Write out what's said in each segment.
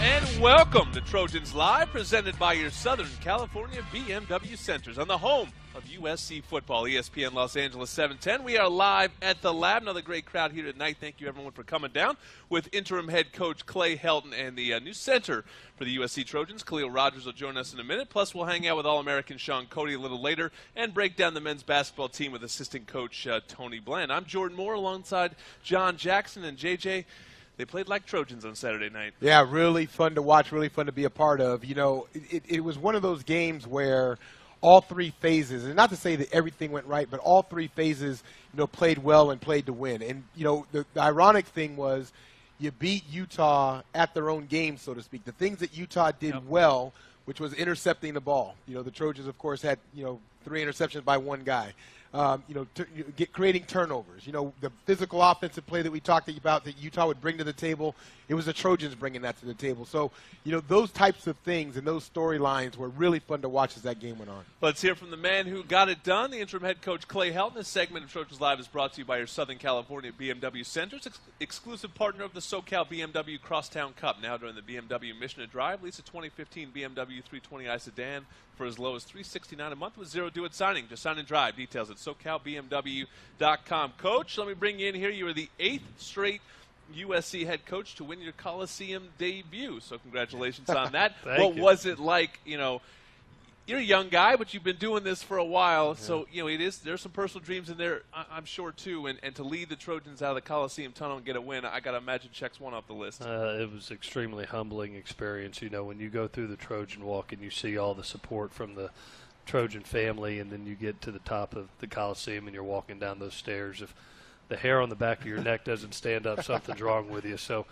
And welcome to Trojans Live, presented by your Southern California BMW Centers on the home of USC football, ESPN Los Angeles 710. We are live at the Lab. Another great crowd here tonight. Thank you, everyone, for coming down with interim head coach Clay Helton and the new center for the USC Trojans. Khalil Rogers will join us in a minute. Plus, we'll hang out with All-American Sean Cody a little later and break down the men's basketball team with assistant coach Tony Bland. I'm Jordan Moore alongside John Jackson and JJ. They played like Trojans on Saturday night. Yeah, really fun to watch, really fun to be a part of. You know, it was one of those games where all three phases, and not to say that everything went right, but all three phases, played well and played to win. And, the ironic thing was you beat Utah at their own game, so to speak. The things that Utah did well, which was intercepting the ball. The Trojans, of course, had, 3 interceptions by one guy. Creating turnovers. The physical offensive play that we talked about that Utah would bring to the table, it was the Trojans bringing that to the table. So, those types of things and those storylines were really fun to watch as that game went on. Let's hear from the man who got it done, the interim head coach Clay Helton. This segment of Trojans Live is brought to you by your Southern California BMW Centers, exclusive partner of the SoCal BMW Crosstown Cup. Now during the BMW Mission to Drive, lease a 2015 BMW 320i sedan for as low as $369 a month with zero due at signing. Just sign and drive. Details at SoCalBMW.com. Coach, let me bring you in here. You are the 8th straight USC head coach to win your Coliseum debut. So congratulations on that. What was it like? You're a young guy, but you've been doing this for a while. Yeah. So, there's some personal dreams in there, I'm sure, too. And to lead the Trojans out of the Coliseum tunnel and get a win, I got to imagine checks one off the list. It was extremely humbling experience. When you go through the Trojan walk and you see all the support from the Trojan family, and then you get to the top of the Coliseum and you're walking down those stairs. If the hair on the back of your neck doesn't stand up, something's wrong with you. So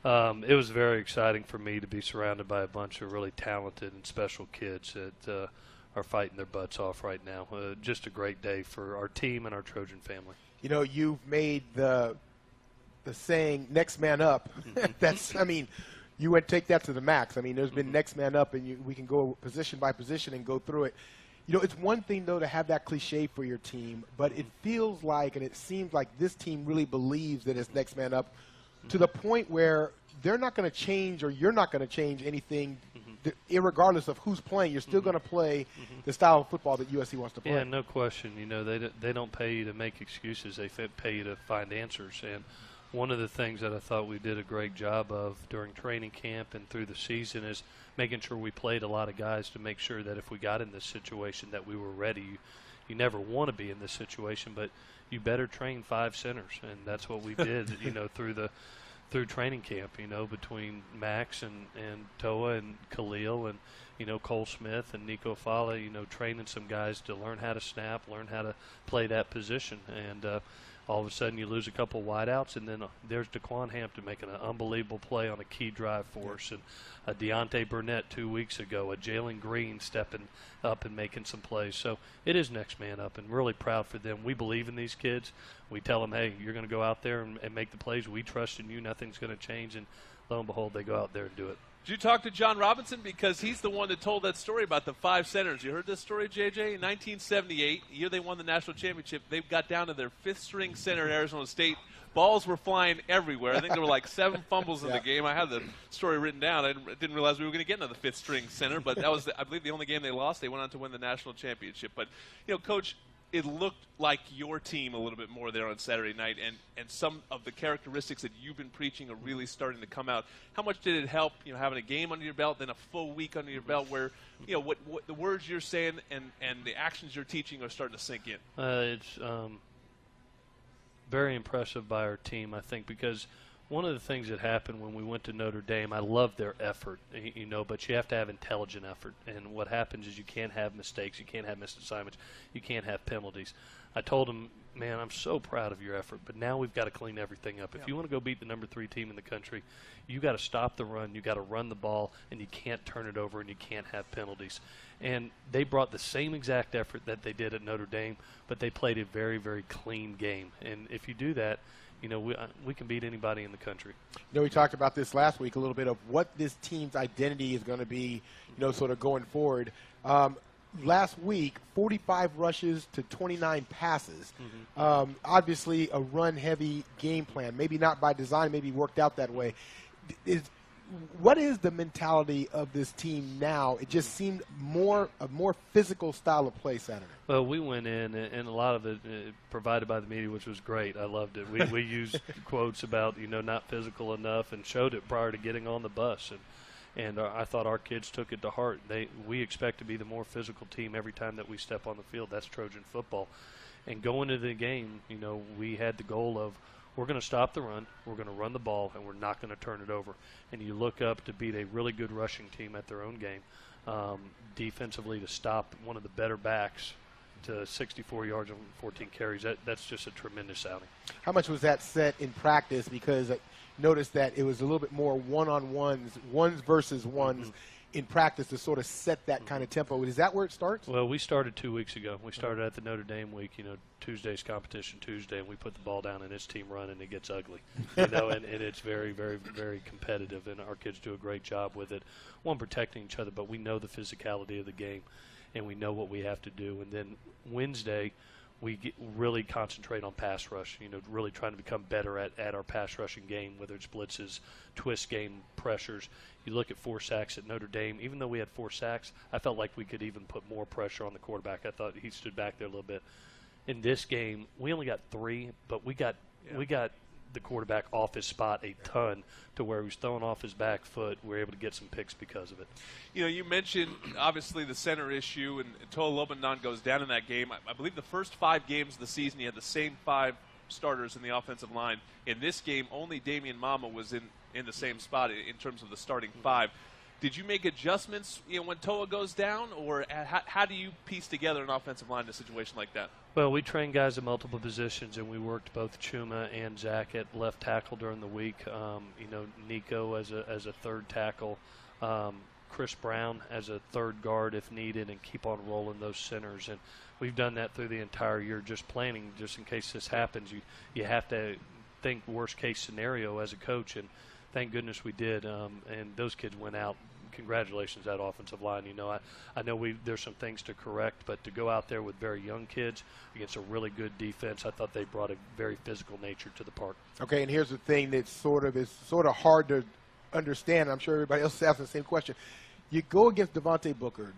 it was very exciting for me to be surrounded by a bunch of really talented and special kids that are fighting their butts off right now. Just a great day for our team and our Trojan family. You've made the saying "next man up." You would take that to the max. There's been next man up, and we can go position by position and go through it. It's one thing, though, to have that cliche for your team, but it feels like and it seems like this team really believes that it's next man up to the point where they're not going to change or you're not going to change anything irregardless of who's playing. You're still going to play the style of football that USC wants to play. Yeah, no question. They don't pay you to make excuses. They pay you to find answers. And one of the things that I thought we did a great job of during training camp and through the season is making sure we played a lot of guys to make sure that if we got in this situation that we were ready. You never want to be in this situation, but you better train 5 centers, and that's what we did, through training camp, between Max and Toa and Khalil and, Cole Smith and Nico Fala, training some guys to learn how to snap, learn how to play that position. And all of a sudden you lose a couple wideouts, and then there's DeQuan Hampton making an unbelievable play on a key drive for us, and a Deontay Burnett 2 weeks ago, a Jalen Green stepping up and making some plays. So it is next man up, and really proud for them. We believe in these kids. We tell them, hey, you're going to go out there and make the plays. We trust in you. Nothing's going to change. And lo and behold, they go out there and do it. Did you talk to John Robinson? Because he's the one that told that story about the 5 centers. You heard this story, JJ? In 1978, the year they won the national championship, they got down to their 5th-string center at Arizona State. Balls were flying everywhere. I think there were like 7 fumbles in the game. I had the story written down. I didn't realize we were going to get into the 5th-string center, but that was, I believe, the only game they lost. They went on to win the national championship. But, Coach, it looked like your team a little bit more there on Saturday night, and some of the characteristics that you've been preaching are really starting to come out. How much did it help, having a game under your belt, then a full week under your belt where, what the words you're saying and the actions you're teaching are starting to sink in? It's very impressive by our team, I think, because one of the things that happened when we went to Notre Dame, I love their effort, but you have to have intelligent effort. And what happens is you can't have mistakes. You can't have missed assignments. You can't have penalties. I told them, man, I'm so proud of your effort, but now we've got to clean everything up. If you want to go beat the number 3 team in the country, you got to stop the run, you got to run the ball, and you can't turn it over, and you can't have penalties. And they brought the same exact effort that they did at Notre Dame, but they played a very, very clean game. And if you do that, we can beat anybody in the country. We talked about this last week a little bit of what this team's identity is going to be, sort of going forward. Last week, 45 rushes to 29 passes. Obviously, a run-heavy game plan. Maybe not by design, maybe worked out that way. what is the mentality of this team now? It just seemed a more physical style of play Saturday. Well, we went in, and a lot of it provided by the media, which was great. I loved it. We used quotes about, not physical enough, and showed it prior to getting on the bus. And I thought our kids took it to heart. We expect to be the more physical team every time that we step on the field. That's Trojan football. And going into the game, we had the goal of, we're going to stop the run, we're going to run the ball, and we're not going to turn it over. And you look up to beat a really good rushing team at their own game, defensively to stop one of the better backs to 64 yards and 14 carries. That's just a tremendous outing. How much was that set in practice? Because I noticed that it was a little bit more one-on-ones, ones versus ones in practice to sort of set that kind of tempo. Is that where it starts? Well, we started 2 weeks ago. We started at the Notre Dame week, Tuesday's competition Tuesday, and we put the ball down and its team run, and it gets ugly, and it's very, very, very competitive, and our kids do a great job with it. One, protecting each other, but we know the physicality of the game, and we know what we have to do. And then Wednesday, we really concentrate on pass rush, really trying to become better at our pass rushing game, whether it's blitzes, twist game, pressures. You look at 4 sacks at Notre Dame. Even though we had 4 sacks, I felt like we could even put more pressure on the quarterback. I thought he stood back there a little bit. In this game, we only got 3, but we got the quarterback off his spot a ton to where he was throwing off his back foot. We were able to get some picks because of it. You mentioned, obviously, the center issue, and Toa Lobanon goes down in that game. I believe the first 5 games of the season, he had the same 5 starters in the offensive line. In this game, only Damian Mama was in the same spot in terms of the starting 5. Did you make adjustments when Toa goes down, or how do you piece together an offensive line in a situation like that? Well, we trained guys at multiple positions, and we worked both Chuma and Zach at left tackle during the week. Nico as a third tackle, Chris Brown as a third guard if needed, and keep on rolling those centers. And we've done that through the entire year, just planning, just in case this happens. You have to think worst case scenario as a coach, and thank goodness we did. And those kids went out. Congratulations, that offensive line. I know there's some things to correct, but to go out there with very young kids against a really good defense, I thought they brought a very physical nature to the park. Okay, and here's the thing that sort of hard to understand. I'm sure everybody else is asking the same question. You go against Devontae Booker,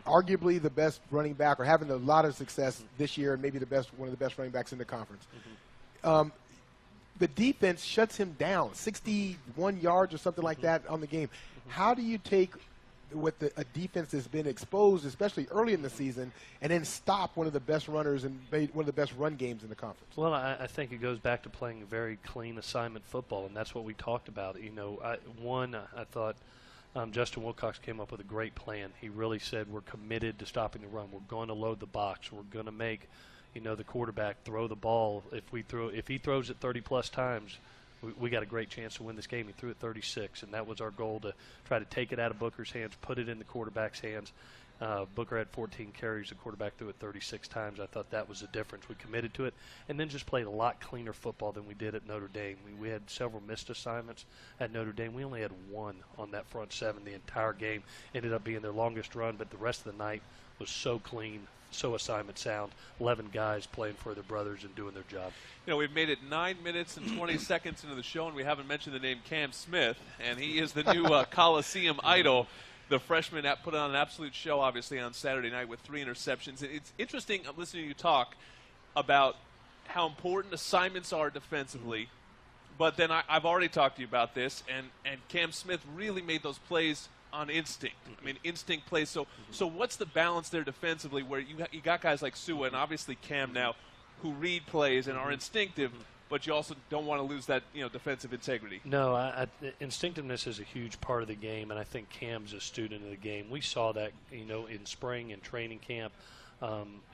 arguably the best running back, or having a lot of success this year, and maybe one of the best running backs in the conference. The defense shuts him down, 61 yards or something like that on the game. How do you take a defense that's been exposed, especially early in the season, and then stop one of the best runners and one of the best run games in the conference? Well, I think it goes back to playing very clean assignment football, and that's what we talked about. I thought Justin Wilcox came up with a great plan. He really said, we're committed to stopping the run. We're going to load the box. We're going to make the quarterback throw the ball. If he throws it 30-plus times, we got a great chance to win this game. He threw it 36, and that was our goal, to try to take it out of Booker's hands, put it in the quarterback's hands. Booker had 14 carries. The quarterback threw it 36 times. I thought that was the difference. We committed to it, and then just played a lot cleaner football than we did at Notre Dame. We had several missed assignments at Notre Dame. We only had 1 on that front 7 the entire game. Ended up being their longest run, but the rest of the night was so clean, so assignment sound. 11 guys playing for their brothers and doing their job. We've made it 9 minutes and 20 seconds into the show, and we haven't mentioned the name Cam Smith, and he is the new Coliseum idol. The freshman put on an absolute show, obviously, on Saturday night with 3 interceptions. It's interesting listening to you talk about how important assignments are defensively, but then I've already talked to you about this, and Cam Smith really made those plays on instinct. I mean, instinct plays. So what's the balance there defensively, where you got guys like Sua and obviously Cam now, who read plays and are instinctive, but you also don't want to lose that defensive integrity? No, instinctiveness is a huge part of the game, and I think Cam's a student of the game. We saw that in spring and training camp.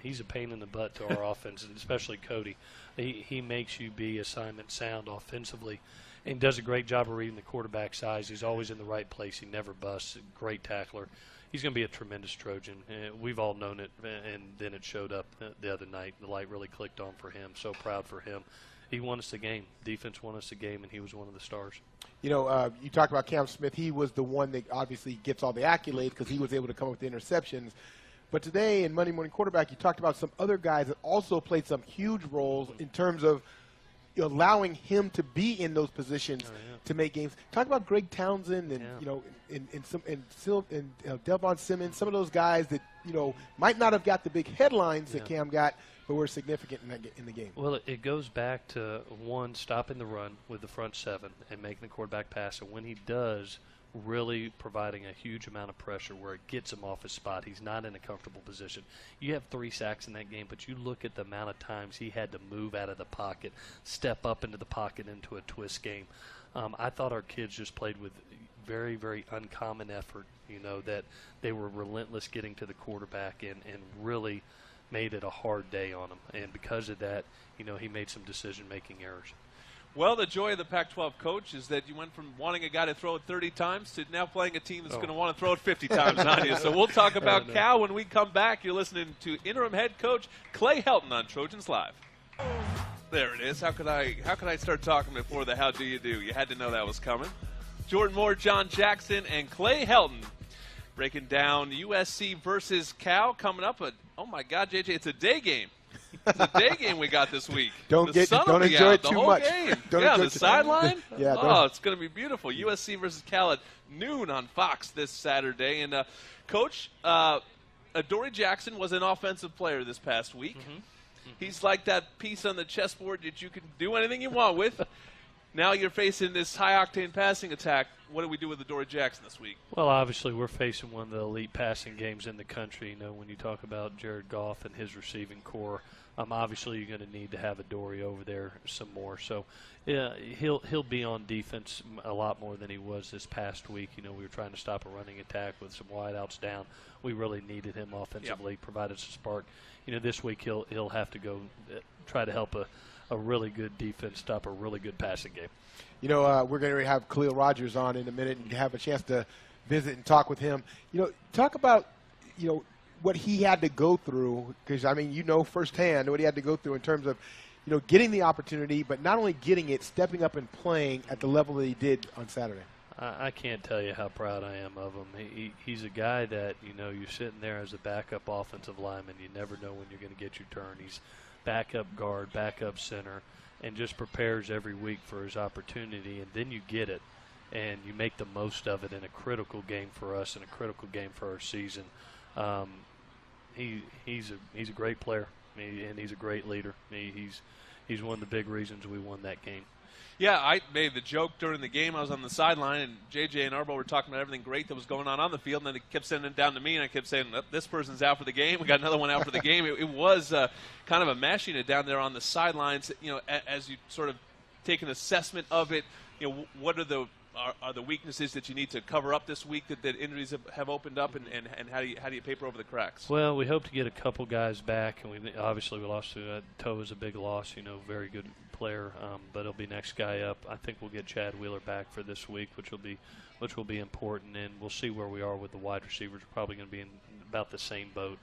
He's a pain in the butt to our offense, and especially Cody. He makes you be assignment sound offensively, and does a great job of reading the quarterback's eyes. He's always in the right place. He never busts. Great tackler. He's going to be a tremendous Trojan. We've all known it, and then it showed up the other night. The light really clicked on for him. So proud for him. He won us the game. Defense won us the game, and he was one of the stars. You talked about Cam Smith. He was the one that obviously gets all the accolades because he was able to come up with the interceptions. But today in Monday Morning Quarterback, you talked about some other guys that also played some huge roles in terms of allowing him to be in those positions yeah. to make games. Talk about Greg Townsend and Delvon Simmons, some of those guys that might not have got the big headlines that Cam got, but were significant in the game. Well, it goes back to, one, stopping the run with the front seven and making the quarterback pass. And when he does, really providing a huge amount of pressure where it gets him off his spot. He's not in a comfortable position. You have 3 sacks in that game, but you look at the amount of times he had to move out of the pocket, step up into the pocket into a twist game. I thought our kids just played with very, very uncommon effort, that they were relentless getting to the quarterback and really made it a hard day on him. And because of that, he made some decision-making errors. Well, the joy of the Pac-12 coach is that you went from wanting a guy to throw it 30 times to now playing a team that's going to want to throw it 50 times on you. So we'll talk about Cal when we come back. You're listening to interim head coach Clay Helton on Trojans Live. There it is. How could I start talking before the how do you do? You had to know that was coming. Jordan Moore, John Jackson, and Clay Helton breaking down USC versus Cal coming up. Oh, my God, JJ, it's a day game. It's a day game we got this week. Don't enjoy it too much. The sideline. Yeah. It's going to be beautiful. USC versus Cal at noon on Fox this Saturday. And Coach Adoree Jackson was an offensive player this past week. He's like that piece on the chessboard that you can do anything you want with. Now you're facing this high-octane passing attack. What do we do with Adoree Jackson this week? Well, obviously, we're facing one of the elite passing games in the country. When you talk about Jared Goff and his receiving core, obviously you're going to need to have Adoree over there some more. So, yeah, he'll be on defense a lot more than he was this past week. We were trying to stop a running attack with some wideouts down. We really needed him offensively, provided some spark. This week he'll have to go try to help a really good defense stop a really good passing game. We're going to have Khalil Rogers on in a minute and have a chance to visit and talk with him. Talk about, what he had to go through, because, firsthand what he had to go through in terms of, getting the opportunity, but not only getting it, stepping up and playing at the level that he did on Saturday. I can't tell you how proud I am of him. He's a guy that, you're sitting there as a backup offensive lineman. You never know when you're going to get your turn. He's backup guard, backup center, and just prepares every week for his opportunity, and then you get it, and you make the most of it in a critical game for us and a critical game for our season. He's a great player, and he's a great leader. He's one of the big reasons we won that game. Yeah, I made the joke during the game. I was on the sideline, and JJ and Arbo were talking about everything great that was going on the field, and then it kept sending it down to me, and I kept saying, this person's out for the game. We got another one out for the game. It was kind of a mashing it down there on the sidelines. As you sort of take an assessment of it, what are the weaknesses that you need to cover up this week that injuries have opened up, and how do you paper over the cracks? Well, we hope to get a couple guys back, and we lost to Toe is a big loss. Very good player, but he'll be next guy up. I think we'll get Chad Wheeler back for this week, which will be important, and we'll see where we are with the wide receivers. We're probably going to be in about the same boat.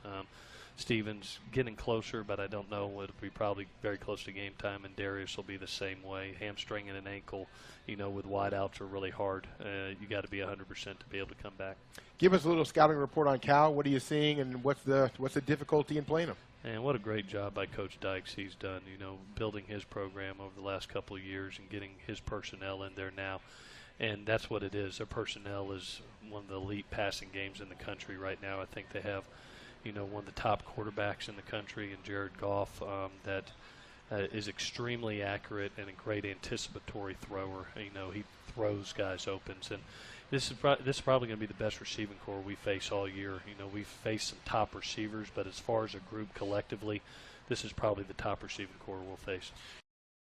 Stevens getting closer, but I don't know. It'll be probably very close to game time, and Darius will be the same way. Hamstring and an ankle, with wideouts are really hard. You got to be 100% to be able to come back. Give us a little scouting report on Cal. What are you seeing, and what's the difficulty in playing him? And what a great job by Coach Dykes he's done, building his program over the last couple of years and getting his personnel in there now. And that's what it is. Their personnel is one of the elite passing games in the country right now. I think they have, one of the top quarterbacks in the country in Jared Goff that is extremely accurate and a great anticipatory thrower. He throws guys open. And this is probably going to be the best receiving core we face all year. We've faced some top receivers, but as far as a group collectively, this is probably the top receiving core we'll face.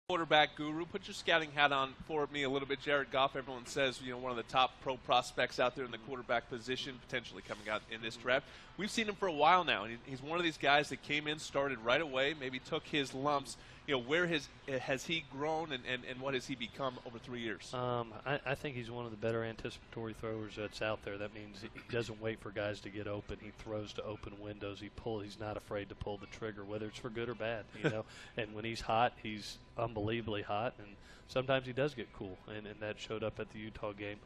Quarterback guru, put your scouting hat on for me a little bit. Jared Goff, everyone says, one of the top pro prospects out there in the quarterback position, potentially coming out in this draft. We've seen him for a while now, and he's one of these guys that came in, started right away, maybe took his lumps. Where has he grown, and what has he become over 3 years? I think he's one of the better anticipatory throwers that's out there. That means he doesn't wait for guys to get open. He throws to open windows. He's not afraid to pull the trigger, whether it's for good or bad. And when he's hot, he's unbelievably hot, and sometimes he does get cool, and that showed up at the Utah game.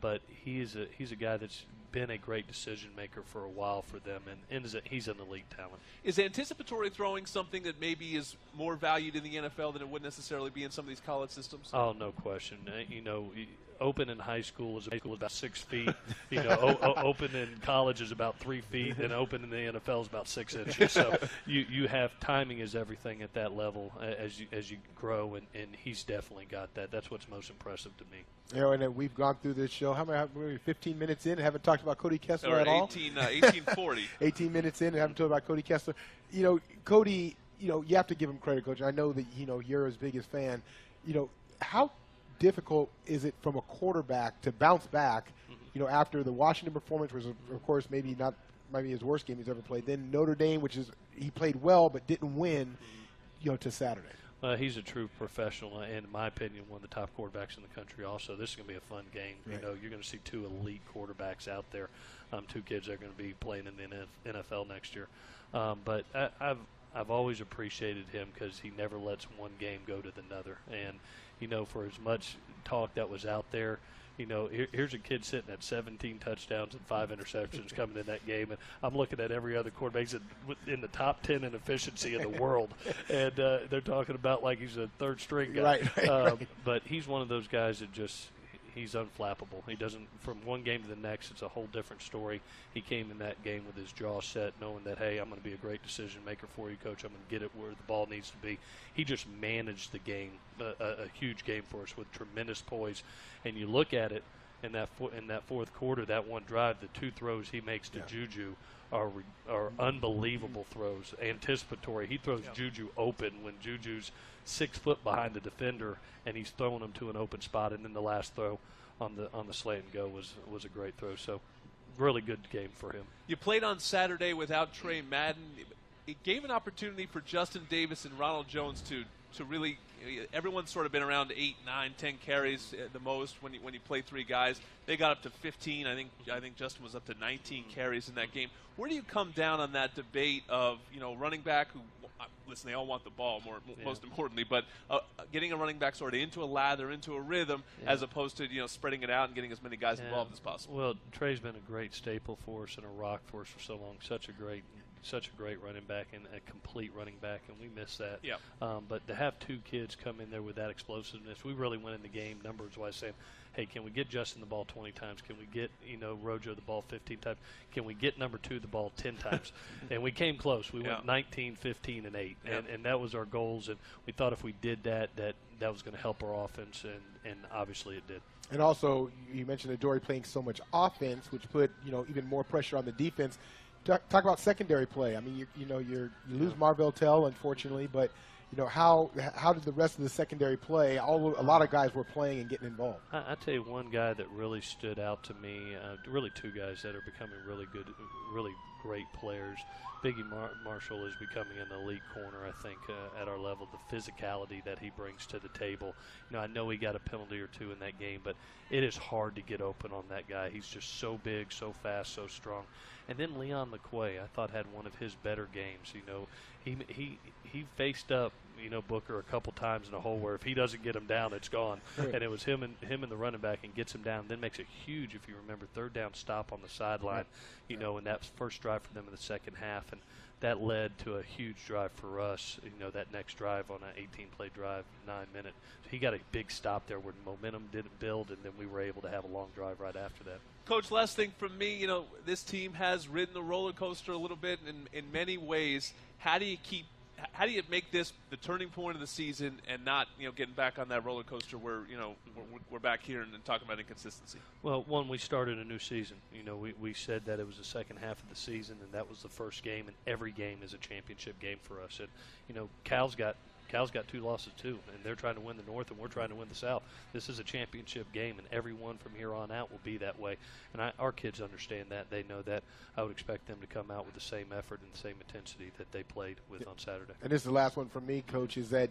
But he's a guy that's been a great decision maker for a while for them, and he's an elite talent. Is anticipatory throwing something that maybe is more more valued in the NFL than it would necessarily be in some of these college systems? Oh, no question. Open in high school is about 6 feet. Open in college is about 3 feet, and open in the NFL is about 6 inches. So you have timing is everything at that level as you grow, and he's definitely got that. That's what's most impressive to me. And we've gone through this show. How many? 15 minutes in, haven't talked about Cody Kessler Or at all. 1840. 18 minutes in, and haven't talked about Cody Kessler. Cody. You have to give him credit, Coach. I know that you're his biggest fan. How difficult is it from a quarterback to bounce back? After the Washington performance was, of course, maybe his worst game he's ever played. Then Notre Dame, which is he played well but didn't win. To Saturday. He's a true professional, and in my opinion, one of the top quarterbacks in the country. Also, this is going to be a fun game. Right. You're going to see two elite quarterbacks out there. Two kids that are going to be playing in the NFL next year. But I've always appreciated him because he never lets one game go to another. And for as much talk that was out there, here's a kid sitting at 17 touchdowns and 5 interceptions coming in that game, and I'm looking at every other quarterback in the top 10 in efficiency in the world, and they're talking about like he's a third-string guy. Right. But he's one of those guys that he's unflappable. He doesn't, from one game to the next, it's a whole different story. He came in that game with his jaw set, knowing that, hey, I'm going to be a great decision maker for you, Coach. I'm going to get it where the ball needs to be. He just managed the game, a huge game for us with tremendous poise. And you look at it in that fourth quarter, that one drive, the two throws he makes to Juju are unbelievable throws, anticipatory. He throws Juju open when Juju's 6 foot behind the defender, and he's throwing him to an open spot. And then the last throw on the slant and go was a great throw. So really good game for him. You played on Saturday without Trey Madden. It gave an opportunity for Justin Davis and Ronald Jones to really. Everyone's sort of been around 8, 9, 10 carries at the most when you play 3 guys. They got up to 15. I think Justin was up to 19 carries in that game. Where do you come down on that debate of running back who listen, they all want the ball most importantly, but getting a running back sort of into a lather, into a rhythm, as opposed to spreading it out and getting as many guys involved as possible. Well, Trey's been a great staple for us and a rock for us for so long. Such a great running back and a complete running back, and we miss that. Yeah. But to have 2 kids come in there with that explosiveness, we really went in the game numbers-wise saying, hey, can we get Justin the ball 20 times? Can we get, Rojo the ball 15 times? Can we get number 2 the ball 10 times? And we came close. We went 19, 15, and 8. Yeah. And that was our goals. And we thought if we did that was going to help our offense, and obviously it did. And also, you mentioned Adoree playing so much offense, which put, even more pressure on the defense. Talk about secondary play. I mean, you lose Marvell Tell, unfortunately, but how did the rest of the secondary play? A lot of guys were playing and getting involved. I tell you, one guy that really stood out to me, really 2 guys that are becoming really good, really great players. Biggie Marshall is becoming an elite corner, I think, at our level. The physicality that he brings to the table. I know he got a penalty or 2 in that game, but it is hard to get open on that guy. He's just so big, so fast, so strong. And then Leon McQuay, I thought, had one of his better games. He faced up, Booker a couple times in a hole where if he doesn't get him down, it's gone. Right. And it was him and the running back, and gets him down. Then makes a huge, if you remember, 3rd down stop on the sideline. In that first drive for them in the second half, and that led to a huge drive for us. That next drive on an 18-play drive, 9-minute. So he got a big stop there where momentum didn't build, and then we were able to have a long drive right after that. Coach, last thing from me, this team has ridden the roller coaster a little bit in many ways. How do you make this the turning point of the season and not, getting back on that roller coaster where, we're back here and talking about inconsistency? Well, one, we started a new season. We said that it was the second half of the season, and that was the first game, and every game is a championship game for us. And, Cal's got 2 losses too, and they're trying to win the North, and we're trying to win the South. This is a championship game, and everyone from here on out will be that way. And our kids understand that. They know that. I would expect them to come out with the same effort and the same intensity that they played with on Saturday. And this is the last one from me, Coach, is that,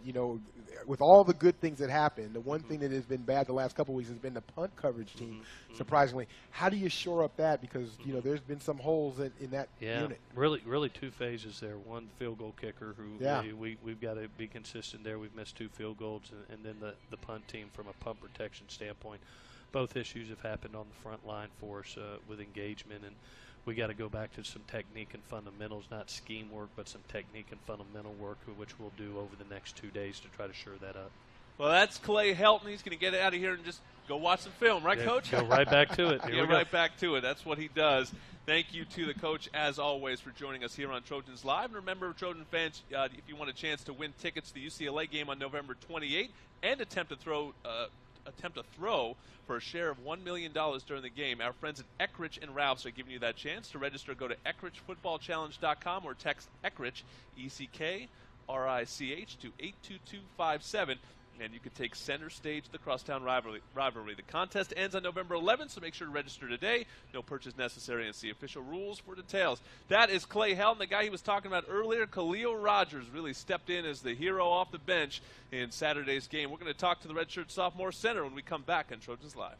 with all the good things that happened, the one thing that has been bad the last couple of weeks has been the punt coverage team, surprisingly. How do you shore up that? Because, there's been some holes in that unit. Really 2 phases there. One, the field goal kicker, who we've got to be consistent there. We've missed 2 field goals, and then the punt team from a punt protection standpoint. Both issues have happened on the front line for us with engagement, and we got to go back to some technique and fundamentals, not scheme work, but some technique and fundamental work, which we'll do over the next 2 days to try to shore that up. Well, that's Clay Helton. He's going to get out of here and just go watch some film, right, Yeah, Coach? Go right back to it. Here Get we go. right back to it. That's what he does. Thank you to the coach, as always, for joining us here on Trojans Live. And remember, Trojan fans, if you want a chance to win tickets to the UCLA game on November 28th and attempt to throw for a share of $1 million during the game, our friends at Eckrich and Ralph's are giving you that chance. To register, go to EckrichFootballChallenge.com or text Eckrich, ECKRICH, to 82257. And you can take center stage of the crosstown rivalry. The contest ends on November 11th, so make sure to register today. No purchase necessary, and see official rules for details. That is Clay Helton, the guy he was talking about earlier. Khalil Rogers really stepped in as the hero off the bench in Saturday's game. We're going to talk to the redshirt sophomore center when we come back on Trojans Live.